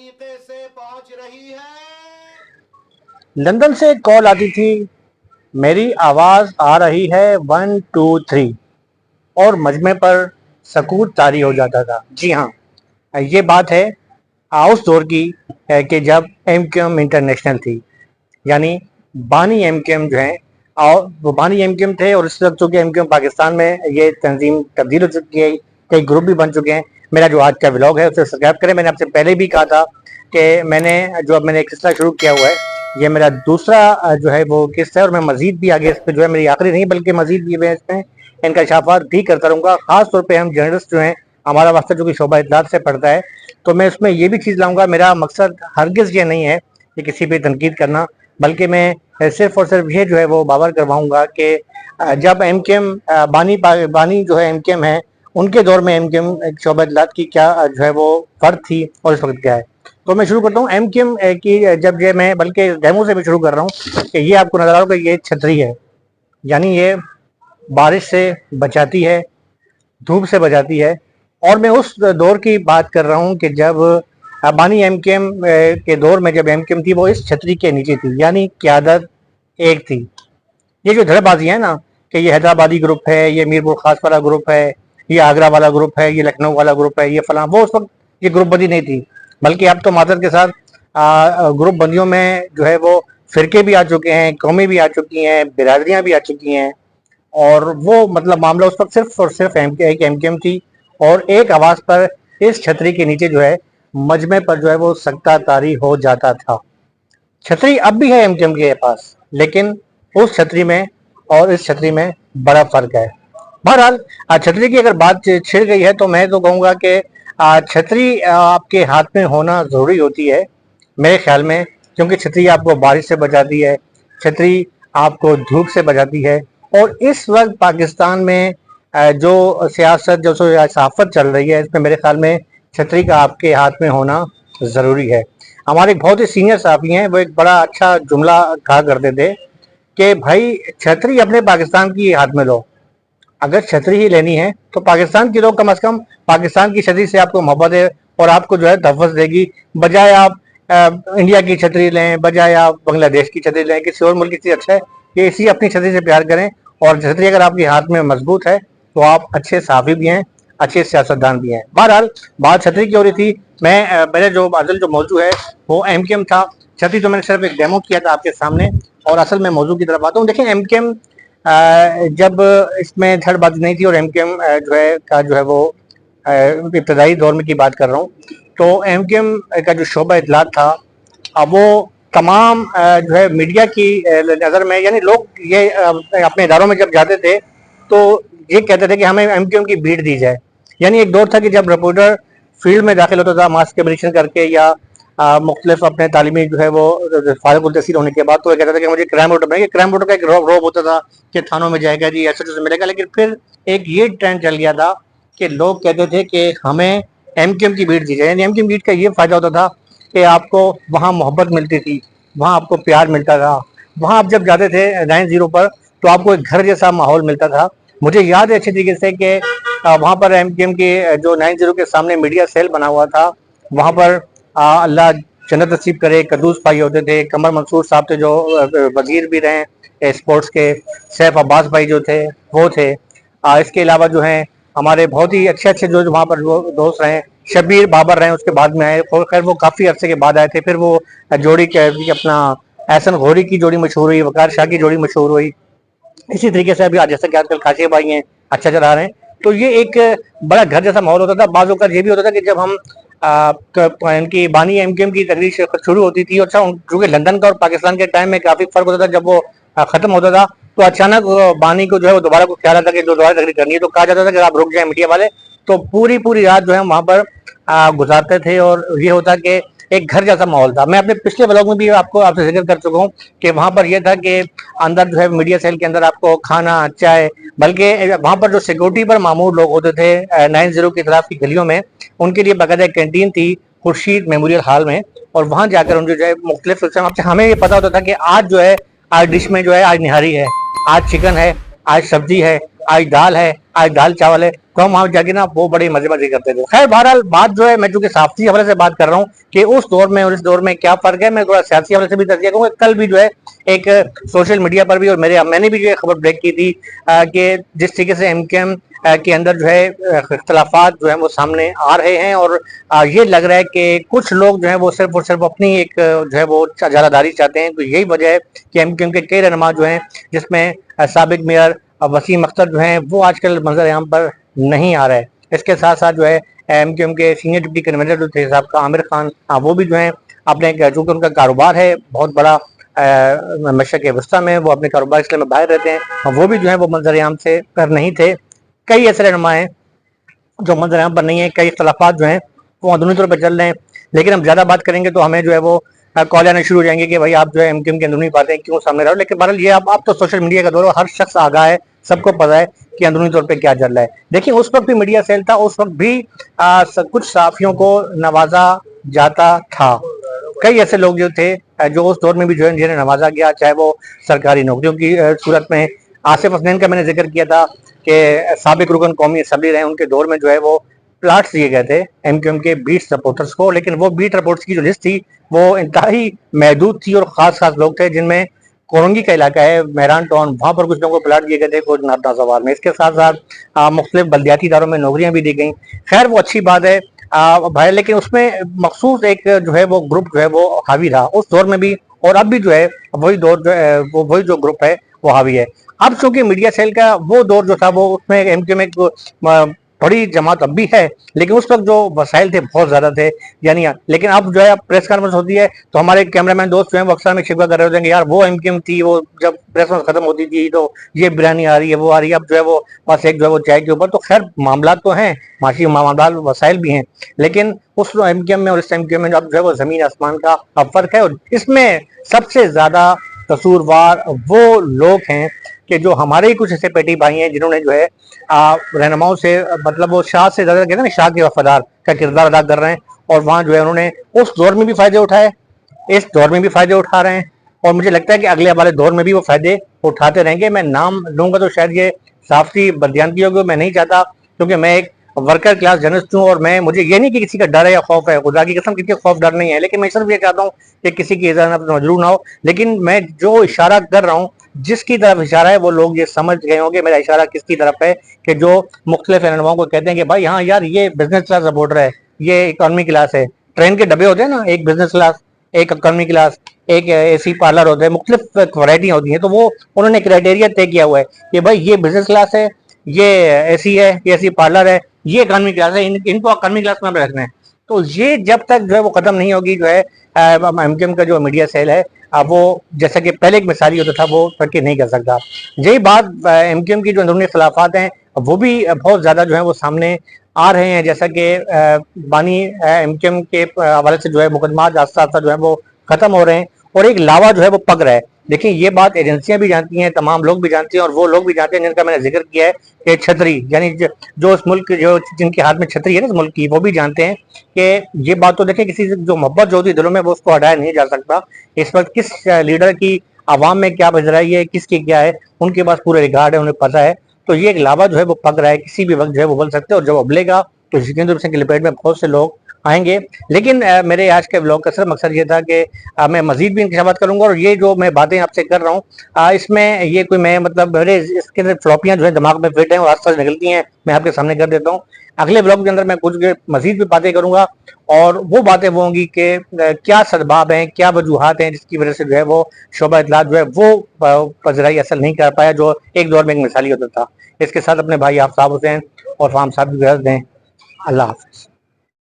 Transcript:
तरीके से पहुंच रही है। लंदन से कॉल आती थी, मेरी आवाज आ रही है 1 2 3 और मजमे पर सकूत तारी हो जाता था। जी हाँ, ये बात है उस दौर की है कि जब एमक्यूएम इंटरनेशनल थी, यानी बानी एमक्यूएम जो है, और वो बानी एमक्यूएम थे। और इस वक्त चूंकि एमक्यूएम पाकिस्तान में ये तंजीम तब्दील हो चुकी है, कई ग्रुप भी बन चुके हैं। मेरा जो आज का व्लॉग है उसे सब्सक्राइब करें। मैंने आपसे पहले भी कहा था कि मैंने एक सिलसिला शुरू किया हुआ है, ये मेरा दूसरा जो है वो किस्त है, और मैं मजीद भी आगे इस पर जो है, मेरी आखिरी नहीं बल्कि मजीद भी मैं इसमें इनका इशाफात भी करता रहूँगा। खास तौर पे हम जर्नलिस्ट जो हैं, हमारा वास्ता जो कि शोबा इत्तलात से पड़ता है, तो मैं इसमें ये भी चीज़ लाऊंगा। मेरा मकसद हरगिज़ ये नहीं है कि किसी पे तनकीद करना, बल्कि मैं सिर्फ और सिर्फ ये जो है वो बावर करवाऊंगा कि जब एमक्यूएम बानी जो है एमक्यूएम है, उनके दौर में एमक्यूएम शोबा इत्तलात की क्या जो है वो फर्क थी और इस वक्त क्या है। तो मैं शुरू करता हूँ एमक्यूएम की। जब ये मैं बल्कि डेमो से भी शुरू कर रहा हूँ कि ये आपको नजर आ रहा कि ये छतरी है, यानी ये बारिश से बचाती है, धूप से बचाती है। और मैं उस दौर की बात कर रहा हूँ कि जब बानी एमक्यूएम के दौर में जब एमक्यूएम थी वो इस छतरी के नीचे थी, यानी क़यादत एक थी। ये जो धड़ेबाजी है ना कि ये हैदराबादी ग्रुप है, ये मीरपुर खास वाला ग्रुप है, ये आगरा वाला ग्रुप है, ये लखनऊ वाला ग्रुप है, ये फलां, वो उस वक्त ये ग्रुप बंदी नहीं थी। बल्कि अब तो माजरत के साथ ग्रुप बंदियों में जो है वो फिरके भी आ चुके हैं, कौमें भी आ चुकी हैं, बिरादरियां भी आ चुकी हैं। और वो मतलब मामला उस वक्त सिर्फ और सिर्फ एक एमक्यूएम थी, और एक आवाज पर इस छतरी के नीचे जो है मजमे पर जो है वो सख्ता तारी हो जाता था। छतरी अब भी है एमक्यूएम के पास, लेकिन उस छतरी में और इस छतरी में बड़ा फर्क है। बहरहाल छतरी की अगर बात छिड़ गई है तो मैं तो कहूँगा कि छतरी आपके हाथ में होना ज़रूरी होती है मेरे ख्याल में, क्योंकि छतरी आपको बारिश से बचाती है, छतरी आपको धूप से बचाती है। और इस वक्त पाकिस्तान में जो सियासत जो सहाफत चल रही है, इसमें मेरे ख्याल में छतरी का आपके हाथ में होना ज़रूरी है। हमारे एक बहुत ही सीनियर साहबी हैं, वो एक बड़ा अच्छा जुमला कहा करते थे कि भाई छतरी अपने पाकिस्तान की हाथ में लो, अगर छतरी ही लेनी है तो पाकिस्तान की लो, कम से कम पाकिस्तान की छतरी से आपको मोहब्बत है और आपको जो है तहफ़्फ़ुज़ देगी। बजाय आप इंडिया की छतरी लें, बजाय आप बांग्लादेश की छतरी लें, किसी और मुल्क की छतरी अच्छा है कि इसी अपनी छतरी से प्यार करें। और छतरी अगर आपके हाथ में मजबूत है तो आप अच्छे सहाफ़ी भी हैं, अच्छे सियासतदान भी हैं। बहरहाल बात छतरी की हो रही थी। मेरे जो असल जो मौजू है वो एमक्यूएम था। छतरी तो मैंने सिर्फ एक डेमो किया था आपके सामने, और असल में मौजू की तरफ आता हूँ। देखिए एमक्यूएम जब इसमें धड़बाजी नहीं थी, और एमक्यूएम जो है वो इब्तदाई दौर में की बात कर रहा हूँ, तो एमक्यूएम का जो शोबा इत्तलात था, अब वो तमाम जो है मीडिया की नज़र में, यानी लोग ये अपने इदारों में जब जाते थे तो ये कहते थे कि हमें एमक्यूएम की बीट दी जाए। यानी एक दौर था कि जब रिपोर्टर फील्ड में दाखिल होता था मास कम्युनिकेशन करके, या मुख्तलिफ अपने तालीमी जो है वो फारिग तहसील होने के बाद, तो ये कहता था कि मुझे क्राइम रिपोर्टर बनेगा। क्राइम रिपोर्टर का एक रोब होता था कि थानों में जाएगा जी, ऐसे से मिलेगा। लेकिन फिर एक ये ट्रेंड चल गया था कि लोग कहते थे कि हमें एमक्यूएम की बीट दी जाए। यानी एमक्यूएम बीट का ये फायदा होता था कि आपको वहाँ मोहब्बत मिलती थी, वहाँ आपको प्यार मिलता था, वहाँ आप जब जाते थे 9-0 पर तो आपको एक घर जैसा माहौल मिलता था। मुझे याद है अच्छी तरीके से कि वहाँ पर एमक्यूएम के जो 9-0 के सामने मीडिया सेल बना हुआ था, वहाँ पर अल्लाह जन्नत नसीब करे कद्दूस भाई होते थे, कमर मंसूर साहब थे जो वजीर भी रहे स्पोर्ट्स के, सैफ अब्बास भाई जो थे वो थे। इसके अलावा जो हैं हमारे बहुत ही अच्छे अच्छे जो वहाँ पर जो दोस्त रहे, शबीर बाबर रहे उसके बाद में आए, और खैर वो काफ़ी अरसे के बाद आए थे। फिर वो जोड़ी के अपना एहसन घोरी की जोड़ी मशहूर हुई, वकार शाह की जोड़ी मशहूर हुई। इसी तरीके से अभी जैसे कि आजकल काशिफ भाई हैं, अच्छा चला रहे हैं। तो ये एक बड़ा घर जैसा माहौल होता था। बाज़ औक़ात ये भी होता था कि जब हम इनकी बानी एमक्यूएम की तकरीर शुरू होती थी, अच्छा क्योंकि लंदन का और पाकिस्तान के टाइम में काफ़ी फ़र्क होता था, जब वो ख़त्म होता था तो अचानक बानी को जो है वो दोबारा को ख्याल आता कि जो दोबारा तकरीर करनी है, तो कहा जाता था कि आप रुक जाए मीडिया वाले। तो पूरी पूरी रात जो है वहाँ पर गुजारते थे, और ये होता कि एक घर जैसा माहौल था। मैं अपने पिछले ब्लॉग में भी आपसे जिक्र कर चुका हूँ कि वहाँ पर यह था कि अंदर जो है मीडिया सेल के अंदर आपको खाना, चाय, बल्कि वहाँ पर जो सिक्योरिटी पर मामूर लोग होते थे 9-0 की तरफ की गलियों में, उनके लिए बाकायदा एक कैंटीन थी खुर्शीद मेमोरियल हॉल में, और वहाँ जाकर उन जो है मुख्तलिफ हमें ये पता होता था कि आज जो है आज डिश में जो है आज निहारी है, आज चिकन है, आज सब्जी है, आज दाल है, आज दाल चावल है, तो हम वहां जाके ना वो बड़ी मजे मजे करते थे। खैर बहरहाल बात जो है, मैं चूंकि साफी हवाले से बात कर रहा हूँ कि उस दौर में और इस दौर में क्या फर्क है, मैं थोड़ा सियासी हवाले से भी तजिया करूंगा। कल भी जो है एक सोशल मीडिया पर भी और मैंने भी जो है खबर ब्रेक की थी कि जिस तरीके से एमकेएम के अंदर जो है इख्तलाफात जो है वो सामने आ रहे हैं, और ये लग रहा है कि कुछ लोग जो है वो सिर्फ और सिर्फ अपनी एक जो है वो जालादारी चाहते हैं। तो यही वजह है कि एमकेएम के कई रहनुमा जो हैं, जिसमें साबिक मेयर वसीम अख्तर जो हैं, वो आजकल मंजर आम पर नहीं आ रहा है। इसके साथ साथ जो है एमकेएम के सीनियर डिप्टी कन्वीनर जो थे साहब का आमिर खान, वो भी जो है अपने, चूंकि उनका कारोबार है बहुत बड़ा मशरक़ वस्ती में, वो अपने कारोबार इसलिए में बाहर रहते हैं, वो भी जो है वो मंजर आम से कर नहीं थे। कई ऐसे रहनुमा हैं जो मंजर आम पर नहीं है, कई इख्तलाफात जो हैं वो अंदरूनी तौर पर चल रहे हैं। लेकिन हम ज्यादा बात करेंगे तो हमें जो है वो कॉल आने शुरू हो जाएंगे कि भाई आप जो है एमकेएम की अंदरूनी बातें क्यों सामने रहो। लेकिन बहरहाल ये अब तो सोशल मीडिया का दौर है, हर शख्स आगाह है, सबको पता है कि अंदरूनी तौर पे क्या चल रहा है। देखिए उस वक्त भी मीडिया सेल था, उस वक्त भी कुछ साफियों को नवाजा जाता था। कई ऐसे लोग जो थे जो उस दौर में भी जो है जिन्हें नवाजा गया, चाहे वो सरकारी नौकरियों की सूरत में। आसिफ हसनैन का मैंने जिक्र किया था कि साबिक रुकन कौमी असम्बली रहे, उनके दौर में जो है वो प्लाट्स दिए गए थे एमकेएम के बीट सपोर्टर्स को। लेकिन वो बीट रिपोर्ट्स की जो लिस्ट थी वो इंतहाई महदूद थी, और खास खास लोग थे, जिनमें कोरंगी का इलाका है मेहरान टाउन, वहां पर कुछ लोगों को प्लाट दिए गए थे, कुछ नाजवार में। इसके साथ साथ मुख्तलिफ बल्दियाती इदारों में नौकरियां भी दी गई। खैर वो अच्छी बात है भाई, लेकिन उसमें मखसूस एक जो है वो ग्रुप जो है वो हावी रहा उस दौर में भी, और अब भी जो है वही दौर जो है वो वही जो ग्रुप है वो हावी है। अब चूंकि मीडिया सेल का वो दौर जो था वो उसमें एमकेएम एक बड़ी जमात अब भी है, लेकिन उस वक्त जो वसाइल थे बहुत ज्यादा थे, यानी। लेकिन अब जो है प्रेस कॉन्फ्रेंस होती है तो हमारे कैमरामैन दोस्त जो है वो अक्सर में शिकवा कर रहे होते हैं यार वो एमकेएम थी, वो जब प्रेस कॉन्फ्रेंस खत्म होती थी तो ये बिरयानी आ रही है, वो आ रही है। अब जो है वो बस एक जो है वो चाय के ऊपर। तो खैर मामला तो हैं, माशी मामला वसाइल भी हैं, लेकिन उस एमकेएम में और इस एमकेएम में अब जो है वो जमीन आसमान का अब फर्क है। और इसमें सबसे ज्यादा कसूरवार वो लोग हैं कि जो हमारे ही कुछ ऐसे पेटी भाई हैं जिन्होंने जो है रहनुमाओं से, मतलब वो शाह से ज्यादा कहते हैं ना, शाह के वफादार का किरदार अदा कर रहे हैं। और वहां जो है उन्होंने उस दौर में भी फायदे उठाए, इस दौर में भी फायदे उठा रहे हैं, और मुझे लगता है कि अगले वाले दौर में भी वो फायदे उठाते रहेंगे। मैं नाम लूंगा तो शायद ये साफी बदयांती होगी, मैं नहीं चाहता, क्योंकि मैं एक वर्कर क्लास जर्नलिस्ट हूँ, और मैं, मुझे ये नहीं कि किसी का डर है या खौफ है, खुदा की कसम किसी का खौफ डर नहीं है, लेकिन मैं सिर्फ ये चाहता हूँ कि किसी की इज़्ज़त मजरूर ना हो। लेकिन मैं जो इशारा कर रहा हूँ, जिसकी तरफ इशारा है, वो लोग ये समझ गए होंगे मेरा इशारा किसकी तरफ है, कि जो मुख्तलिफ रहनुमाओं को कहते हैं कि भाई हाँ यार ये बिजनेस क्लास रिपोर्टर है, ये इकोनॉमी क्लास है। ट्रेन के डब्बे होते हैं ना, एक बिजनेस क्लास, एक इकोनॉमी क्लास, एक एसी पार्लर होते हैं, मुख्तलिफ वैरायटी होती है। तो वो उन्होंने क्राइटेरिया तय किया हुआ है कि भाई ये बिजनेस क्लास है, ये एसी है, ये एसी पार्लर है, ये इकोनॉमी क्लास है, इनको इकोनॉमी क्लास में रखना है। तो ये जब तक जो है वो खत्म नहीं होगी, जो है एमकेएम का जो मीडिया सेल है वो जैसा कि पहले एक मिसाली होता था वो तरक्की नहीं कर सकता। यही बात एमकेएम की जो अंदरूनी खिलाफात हैं वो भी बहुत ज्यादा जो है वो सामने आ रहे हैं। जैसा कि बानी एमकेएम के हवाले से जो है मुकदमात आस्ता आस्ता जो है वो खत्म हो रहे हैं, और एक लावा जो है वो पक रहा है। देखिए ये बात एजेंसियां भी जानती हैं, तमाम लोग भी जानते हैं, और वो लोग भी जानते हैं जिनका मैंने जिक्र किया है कि छतरी, यानी जो उस मुल्क, जो जिनके हाथ में छतरी है ना इस मुल्क की, वो भी जानते हैं कि ये बात तो देखें, किसी से जो मोहब्बत जो होती है दिलों में वो उसको हटाया नहीं जा सकता। इस वक्त किस लीडर की आवाम में क्या बज रही है, किसकी क्या है, उनके पास पूरे रिकॉर्ड है, उन्हें पता है। तो ये एक लावा जो है वो पक रहा है, किसी भी वक्त जो है वो उबल सकते हैं, और जब उबलेगा तो जितेंद्र सिंह की लपेट में बहुत से लोग आएंगे। लेकिन मेरे आज के ब्लॉग का सिर्फ मकसद ये था कि मैं मजीद भी इंतखाबात करूंगा, और ये जो मैं बातें आपसे कर रहा हूँ इसमें ये कोई मैं, मतलब मेरे इसके अंदर फ्लॉपियां जो है दिमाग में फिट हैं और आस-पास निकलती हैं, मैं आपके सामने कर देता हूँ। अगले ब्लॉग के अंदर मैं कुछ मजीद भी बातें करूंगा, और वो बातें वो होंगी कि क्या सदबाब हैं, क्या वजूहात हैं जिसकी वजह से जो है वो शोबा इत्तलात जो है वो पजराई असल नहीं कर पाया, जो एक दौर में एक मिसाली होता था। इसके साथ अपने भाई आफ्ताब हुसैन और फाहम साहब की इजाज़त दें। अल्लाह हाफ़िज़।